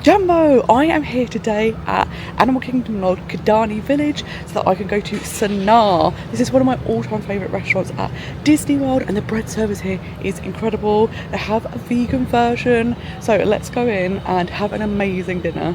Jumbo! I am here today at Animal Kingdom Lodge Kidani Village so that I can go to Sanaa. This is one of my all-time favourite restaurants at Disney World, and the bread service here is incredible. They have a vegan version, so let's go in and have an amazing dinner.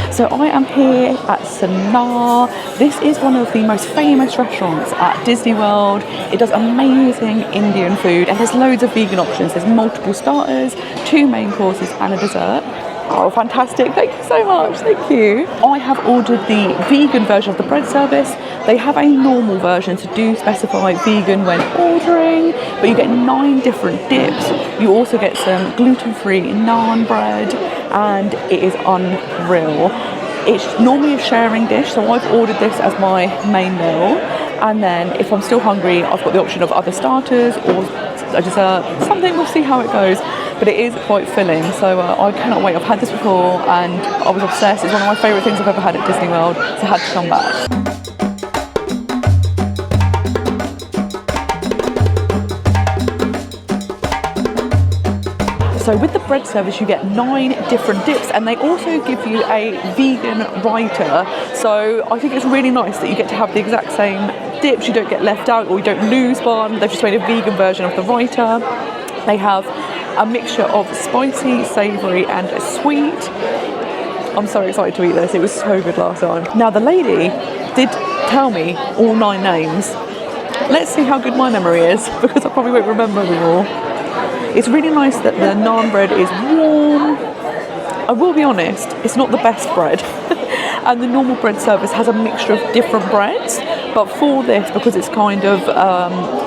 So I am here at Sanaa. This is one of the most famous restaurants at Disney World. It does amazing Indian food and there's loads of vegan options. There's multiple starters, 2 main courses and a dessert. Oh, fantastic. Thank you so much. Thank you. I have ordered the vegan version of the bread service. They have a normal version, so do specify vegan when ordering, but you get 9 different dips. You also get some gluten-free naan bread, and it is unreal. It's normally a sharing dish, so I've ordered this as my main meal, and then if I'm still hungry, I've got the option of other starters or a dessert, something. We'll see how it goes, but it is quite filling, so I cannot wait. I've had this before and I was obsessed. It's one of my favourite things I've ever had at Disney World, so I had to come back. So with the bread service, you get 9 different dips, and they also give you a vegan raita. So I think it's really nice that you get to have the exact same dips. You don't get left out or you don't lose one. They've just made a vegan version of the raita. They have a mixture of spicy, savoury and sweet. I'm so excited to eat this. It was so good last time. Now the lady did tell me all 9 names. Let's see how good my memory is, because I probably won't remember them all. It's really nice that the naan bread is warm. I will be honest, it's not the best bread. And the normal bread service has a mixture of different breads. But for this, because it's kind of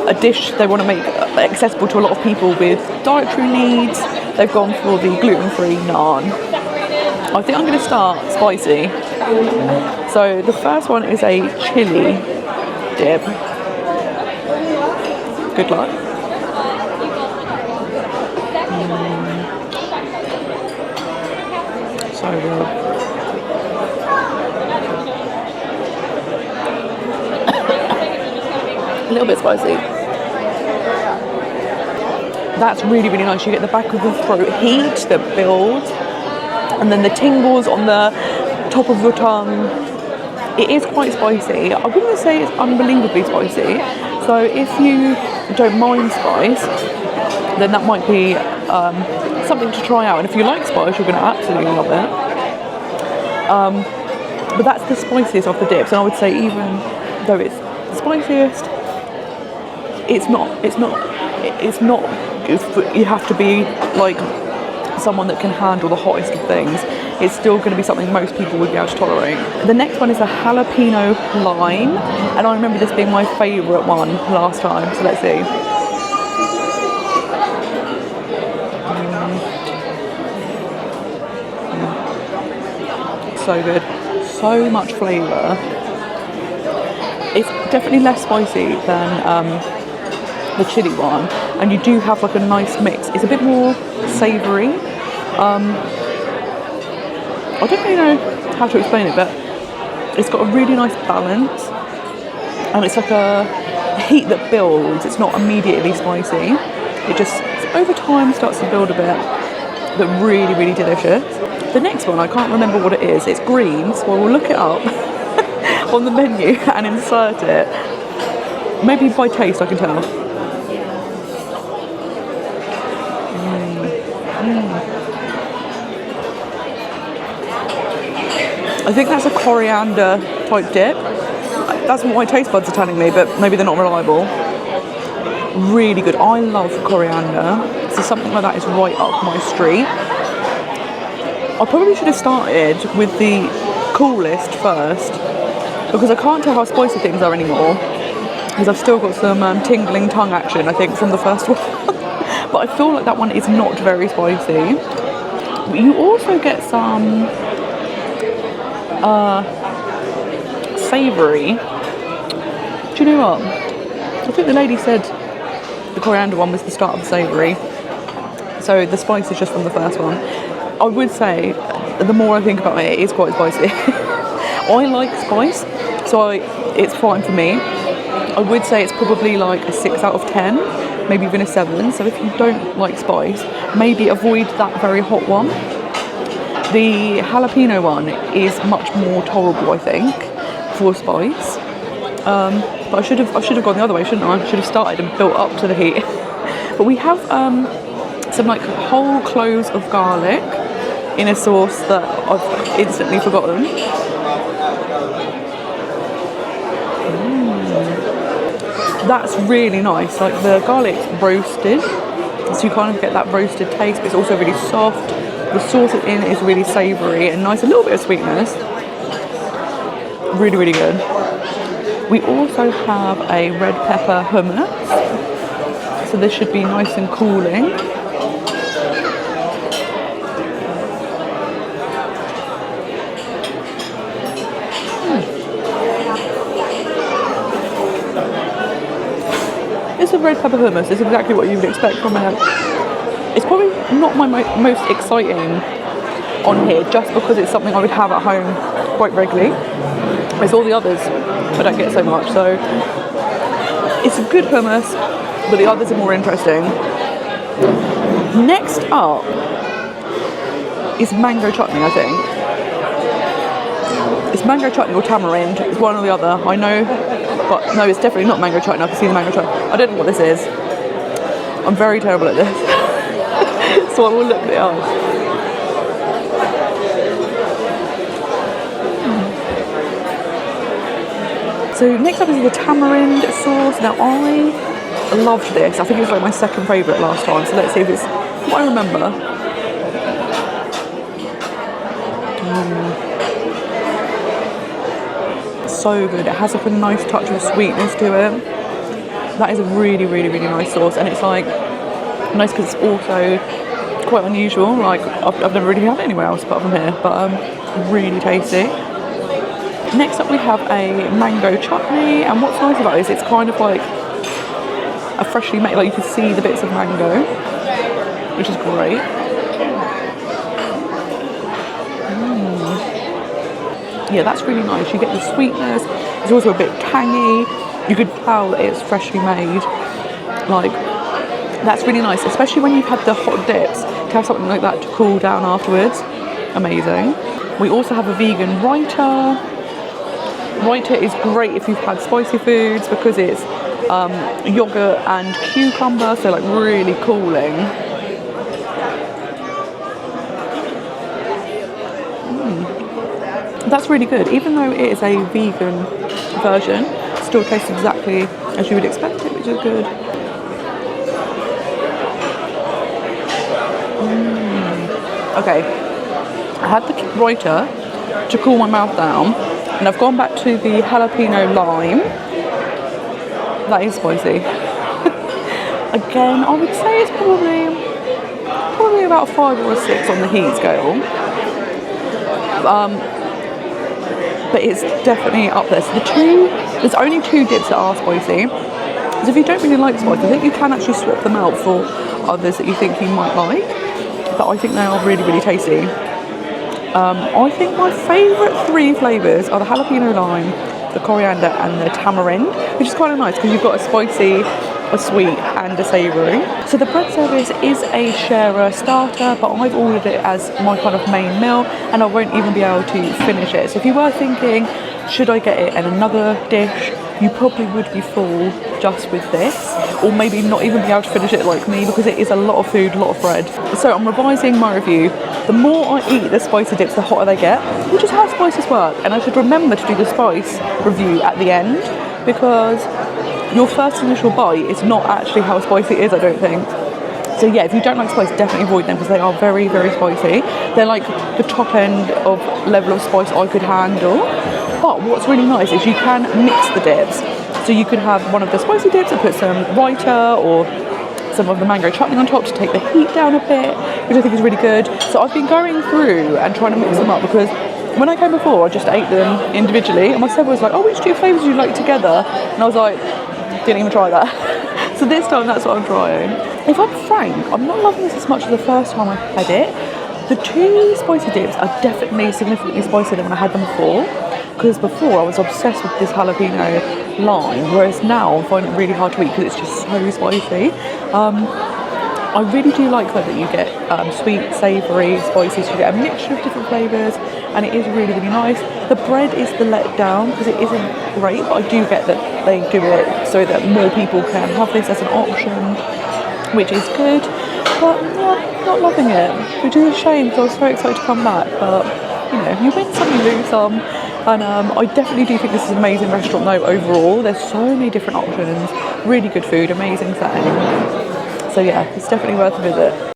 a dish they want to make accessible to a lot of people with dietary needs, they've gone for the gluten-free naan. I think I'm going to start spicy. So the first one is a chili dip. Good luck. So good. A little bit spicy. That's really, really nice. You get the back of the throat heat that builds, and then the tingles on the top of your tongue. It is quite spicy. I wouldn't say it's unbelievably spicy. So if you don't mind spice, then that might be something to try out. And if you like spice, you're going to absolutely love it. But that's the spiciest of the dips, and I would say even though it's the spiciest, you have to be like someone that can handle the hottest of things. It's still going to be something most people would be able to tolerate. The next one is a jalapeno lime, and I remember this being my favourite one last time, so let's see. So good, so much flavour. It's definitely less spicy than the chili one, and you do have like a nice mix. It's a bit more savoury. I don't really know how to explain it, but it's got a really nice balance, and it's like a heat that builds. It's not immediately spicy. It just over time starts to build a bit, but really, really delicious. The next one, I can't remember what it is. It's green, so we'll look it up on the menu and insert it. Maybe by taste I can tell. I think that's a coriander type dip. That's what my taste buds are telling me, but maybe they're not reliable. Really good. I love coriander, so something like that is right up my street. I probably should have started with the coolest first, because I can't tell how spicy things are anymore, because I've still got some tingling tongue action, I think, from the first one. But I feel like that one is not very spicy. But you also get some savoury. Do you know what? I think the lady said the coriander one was the start of the savoury. So the spice is just from the first one. I would say, the more I think about it, it is quite spicy. I like spice, so it's fine for me. I would say it's probably like a 6 out of 10, maybe even a 7. So if you don't like spice, maybe avoid that very hot one. The jalapeno one is much more tolerable, I think, for spice. But I should have gone the other way, shouldn't I? I should have started and built up to the heat. But we have some like whole cloves of garlic in a sauce that I've instantly forgotten. That's really nice. Like the garlic's roasted, so you kind of get that roasted taste, but it's also really soft. The sauce it's in is really savoury and nice, a little bit of sweetness. Really, really good. We also have a red pepper hummus, so this should be nice and cooling. It's a red pepper hummus. It's exactly what you would expect from it. It's probably not my most exciting on here, just because it's something I would have at home quite regularly. It's all the others I don't get so much. So it's a good hummus, but the others are more interesting. Next up is mango chutney, I think. It's mango chutney or tamarind. It's one or the other. I know, but no, it's definitely not mango chutney. I can see the mango chutney. I don't know what this is. I'm very terrible at this. So I will look it up. So next up is the tamarind sauce. Now I loved this. I think it was like my second favourite last time. So let's see if it's what I remember. So good. It has like a nice touch of sweetness to it. That is a really, really, really nice sauce, and it's like nice because it's also quite unusual. Like I've never really had it anywhere else apart from here, but really tasty. Next up we have a mango chutney, and what's nice about it is it's kind of like a freshly made, like you can see the bits of mango, which is great. Yeah, that's really nice. You get the sweetness. It's also a bit tangy. You could tell that it's freshly made. Like, that's really nice, especially when you've had the hot dips. To have something like that to cool down afterwards, amazing. We also have a vegan raita. Raita is great if you've had spicy foods because it's yogurt and cucumber, so like really cooling. That's really good. Even though it is a vegan version, it still tastes exactly as you would expect it, which is good. Okay, I had the raita to cool my mouth down, and I've gone back to the jalapeno lime. That is spicy. Again, I would say it's probably about a 5 or a 6 on the heat scale. But it's definitely up there. So there's only 2 dips that are spicy. So if you don't really like spice, I think you can actually swap them out for others that you think you might like. But I think they are really, really tasty. I think my favourite 3 flavours are the jalapeno lime, the coriander and the tamarind, which is kind of nice because you've got a spicy, a sweet and a savoury. So the bread service is a sharer starter, but I've ordered it as my kind of main meal and I won't even be able to finish it. So if you were thinking, should I get it in another dish, you probably would be full just with this, or maybe not even be able to finish it like me because it is a lot of food, a lot of bread. So I'm revising my review. The more I eat the spicy dips, the hotter they get, which is how spices work. And I should remember to do the spice review at the end because your first initial bite is not actually how spicy it is, I don't think. So yeah, if you don't like spice, definitely avoid them because they are very, very spicy. They're like the top end of level of spice I could handle. But what's really nice is you can mix the dips. So you could have one of the spicy dips and put some raita or some of the mango chutney on top to take the heat down a bit, which I think is really good. So I've been going through and trying to mix them up because when I came before, I just ate them individually, and my sister was like, "Oh, which two flavours do you like together?" And I was like, "Didn't even try that." So this time, that's what I'm trying. If I'm frank, I'm not loving this as much as the first time I had it. The two spicy dips are definitely significantly spicier than when I had them before. Because before I was obsessed with this jalapeno lime, whereas now I find it really hard to eat because it's just so spicy. I really do like that you get sweet, savoury, spicy, so you get a mixture of different flavours, and it is really, really nice. The bread is the letdown because it isn't great, but I do get that they do it so that more people can have this as an option, which is good. But yeah, not loving it, which is a shame because I was very excited to come back. But you know, you win some, you lose some. And I definitely do think this is an amazing restaurant though overall. There's so many different options, really good food, amazing setting. So yeah, it's definitely worth a visit.